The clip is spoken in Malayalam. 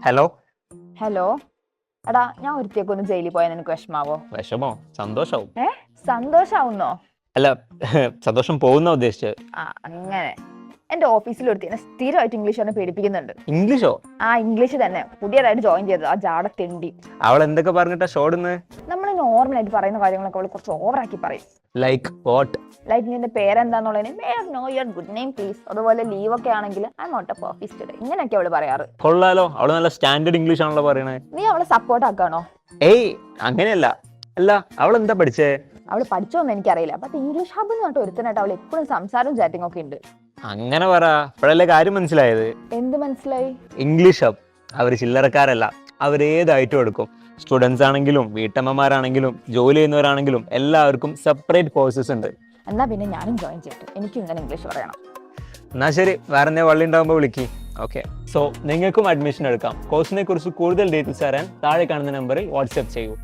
ഹലോ. ഹലോ. എടാ, ഞാൻ ഒരുത്തിയൊക്കെ ഒന്ന് ജയിലിൽ പോയാൽ നിനക്ക് വിഷമാവോ? വിഷമോ? സന്തോഷാവും. സന്തോഷാവുന്നോ? അല്ല, സന്തോഷം പോകുന്ന ഉദ്ദേശിച്ചത്. അങ്ങനെ. എന്റെ ഓഫീസിൽ ഒരുത്തിനെ സ്ഥിരമായിട്ട് ഇംഗ്ലീഷ് പറഞ്ഞ് പേടിപ്പിക്കുന്നുണ്ട്. ഇംഗ്ലീഷോ? ഇംഗ്ലീഷ് തന്നെ. പുതിയതായിട്ട് ജോയിൻ ചെയ്തത് ആ ജാട തെണ്ടി. അവൾ എന്തൊക്കെ പറഞ്ഞിട്ടാ ഷോടുന്ന്? നമ്മൾ നോർമൽ ആയിട്ട് പറയുന്ന കാര്യങ്ങളൊക്കെ അവൾ കുറച്ച് ഓവറാക്കി പറയും. Like what? ലൈക്ക് നിന്റെ പേരെന്താന്നുള്ളതിന് may I know your good name please. അതുപോലെ ലീവ് ഒക്കെ ആണെങ്കിൽ I am not a office today. ഇങ്ങനെയൊക്കെ അവള് പറയാറ്. കൊള്ളാലോ, അവള് നല്ല സ്റ്റാൻഡേർഡ് ഇംഗ്ലീഷ് ആണല്ലോ പറയണേ. നീ അവളെ സപ്പോർട്ട് ആക്കാണോ? ഏയ്, അങ്ങനെയല്ല. അല്ല, അവൾ എന്താ പഠിച്ചേ? അവള് പഠിച്ചോന്ന് എനിക്കറിയില്ല. പക്ഷെ ഇംഗ്ലീഷ് ഹബ് എന്ന് പറഞ്ഞിട്ട് ഒരുത്തനായിട്ട് അവൾ എപ്പോഴും സംസാരവും ചാറ്റിംഗ് ഒക്കെ ഉണ്ട്. അങ്ങനെ പറ, ഇപ്പോഴല്ലേ കാര്യം മനസ്സിലായത്. എന്ത് മനസ്സിലായി? ഇംഗ്ലീഷ് ഹബ് അവര് ചില്ലറക്കാരല്ല. അവരേതായിട്ടും എടുക്കും. സ്റ്റുഡൻസ് ആണെങ്കിലും വീട്ടമ്മമാരാണെങ്കിലും ജോലി ചെയ്യുന്നവരാണെങ്കിലും എല്ലാവർക്കും സെപ്പറേറ്റ് കോഴ്സസ് ഉണ്ട്. എന്നാ പിന്നെ ഞാനും ജോയിൻ ചെയ്തിട്ട് എനിക്കും ഇങ്ങനെ ഇംഗ്ലീഷ് പറയണം. എന്നാ ശരി, വേറെ എന്തെങ്കിലും വള്ളി ഉണ്ടാകുമ്പോൾ വിളിക്കി. ഓക്കെ. സോ നിങ്ങൾക്കും അഡ്മിഷൻ എടുക്കാം. കോഴ്സിനെ കുറിച്ച് കൂടുതൽ ഡീറ്റെയിൽസ് അറിയാൻ താഴെ കാണുന്ന നമ്പറിൽ വാട്സ്ആപ്പ് ചെയ്യൂ.